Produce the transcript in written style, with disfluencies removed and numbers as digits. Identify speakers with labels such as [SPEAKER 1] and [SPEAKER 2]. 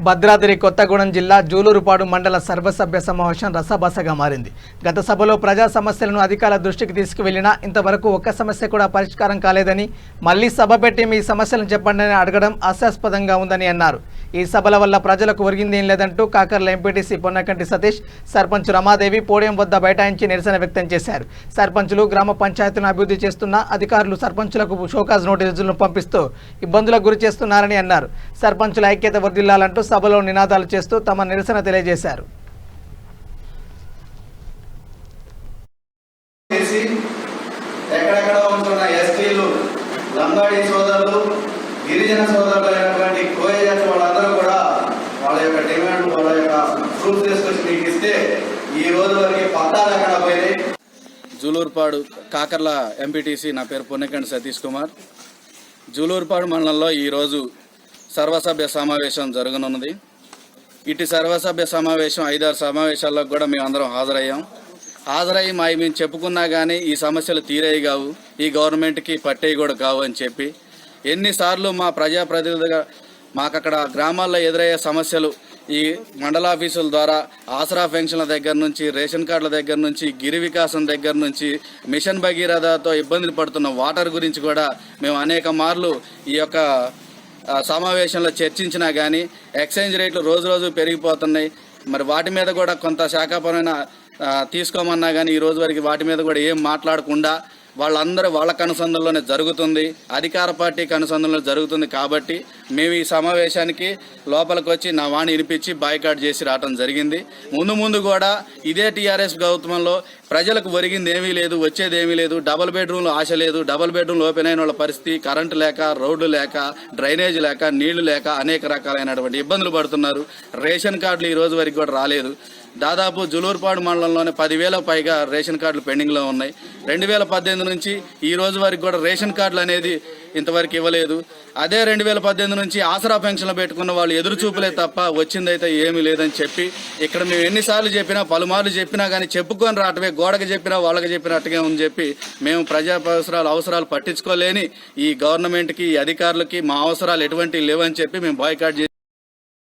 [SPEAKER 1] భద్రాద్రి కొత్తగూడెం జిల్లా జూలూరుపాడు మండల సర్వసభ్య సమావేశం రసబసగా మారింది. గత సభలో ప్రజా సమస్యలను అధికారుల దృష్టికి తీసుకువెళ్లినా ఇంతవరకు ఒక్క సమస్య కూడా పరిష్కారం కాలేదని, మళ్లీ సభ పెట్టి మీ సమస్యలను చెప్పండి అని అడగడం హాస్యాస్పదంగా ఉందని అన్నారు. ఈ సభల వల్ల ప్రజలకు ఒరిగిందేం లేదంటూ కాకర్ల ఎంపీటీసీ పొన్నకంటి సతీష్, సర్పంచ్ రమాదేవి పోడియం వద్ద బైఠాయించి నిరసన వ్యక్తం చేశారు. సర్పంచులు గ్రామ పంచాయతీలను అభివృద్ధి చేస్తున్న అధికారులు సర్పంచులకు షోకాజ్ నోటీసులను పంపిస్తూ ఇబ్బందులకు గురి చేస్తున్నారని అన్నారు. సర్పంచుల ఐక్యత వర్ధిల్లాలంటూ సభలో నినాదాలు చేస్తూ తమ నిరసన తెలియజేశారు.
[SPEAKER 2] ఎక్కడెక్కడ ఉంటున్న ఎస్టీలు, లంబాడి సోదరులు, గిరిజన సోదరులైనటువంటి కోయజాతి వాళ్ళందరూ కూడా వాళ్ళ యొక్క డిమాండ్, వాళ్ళ యొక్క ప్రూఫ్ తీసుకొచ్చి మీకు ఇస్తే ఈ రోజు వరకు పట్టాలు ఎక్కడ పోయినాయి.
[SPEAKER 3] జూలూరుపాడు కాకర్ల ఎంపీటీసీ, నా పేరు పొన్నకంటి సతీష్ కుమార్. జూలూరుపాడు మండలంలో ఈరోజు సర్వసభ్య సమావేశం జరగనున్నది. ఇటు సర్వసభ్య సమావేశం 5-6 సమావేశాల్లో కూడా మేము అందరం హాజరయ్యి మేము చెప్పుకున్నా కానీ ఈ సమస్యలు తీరేవి కావు, ఈ గవర్నమెంట్కి పట్టేవి కూడా కావు అని చెప్పి ఎన్నిసార్లు మా ప్రజాప్రతినిధులుగా మాకు అక్కడ గ్రామాల్లో ఎదురయ్యే సమస్యలు ఈ మండలాఫీసుల ద్వారా ఆసరా పెన్షన్ల దగ్గర నుంచి, రేషన్ కార్డుల దగ్గర నుంచి, గిరి వికాసం దగ్గర నుంచి, మిషన్ భగీరథతో ఇబ్బందులు పడుతున్న వాటర్ గురించి కూడా మేము అనేక మార్లు ఈ యొక్క సమావేశంలో చర్చించినా కానీ ఎక్స్చేంజ్ రేట్లు రోజు రోజు పెరిగిపోతున్నాయి. మరి వాటి మీద కూడా కొంత శాఖాపరమైన తీసుకోమన్నా కానీ ఈ రోజు వరకు వాటి మీద కూడా ఏం మాట్లాడకుండా వాళ్ళందరూ వాళ్ళ కనుసంధంలోనే జరుగుతుంది, అధికార పార్టీకి అనుసంధంలో జరుగుతుంది. కాబట్టి మేము ఈ సమావేశానికి లోపలికి వచ్చి నా వాణి వినిపించి బాయ్కాట్ చేసి రావడం జరిగింది. ముందు కూడా ఇదే టీఆర్ఎస్ ప్రభుత్వంలో ప్రజలకు ఒరిగింది ఏమీ లేదు, వచ్చేది ఏమీ లేదు. డబుల్ బెడ్రూమ్లు ఆశ లేదు. డబుల్ బెడ్రూమ్లు ఓపెన్ అయిన వాళ్ళ పరిస్థితి కరెంటు లేక, రోడ్లు లేక, డ్రైనేజ్ లేక, నీళ్లు లేక అనేక రకాలైనటువంటి ఇబ్బందులు పడుతున్నారు. రేషన్ కార్డులు ఈ రోజు వరకు కూడా రాలేదు. దాదాపు జూలూరుపాడు మండలంలోనే 10,000 పైగా రేషన్ కార్డులు పెండింగ్లో ఉన్నాయి. 2018 నుంచి ఈ రోజు వరకు కూడా రేషన్ కార్డులు అనేది ఇంతవరకు ఇవ్వలేదు. అదే 2018 నుంచి ఆసరా పెన్షన్లు పెట్టుకున్న వాళ్ళు ఎదురు చూపులే తప్ప వచ్చిందైతే ఏమీ లేదని చెప్పి ఇక్కడ మేము ఎన్నిసార్లు చెప్పినా, పలుమార్లు చెప్పినా కానీ చెప్పుకొని రావటమే, గోడకు చెప్పినా వాళ్ళకి చెప్పినట్టుగా ఉంది చెప్పి మేము ప్రజా అవసరాలు పట్టించుకోలేని ఈ గవర్నమెంట్కి, ఈ అధికారులకి మా అవసరాలు ఎటువంటి లేవని చెప్పి మేము బాయ్కాట్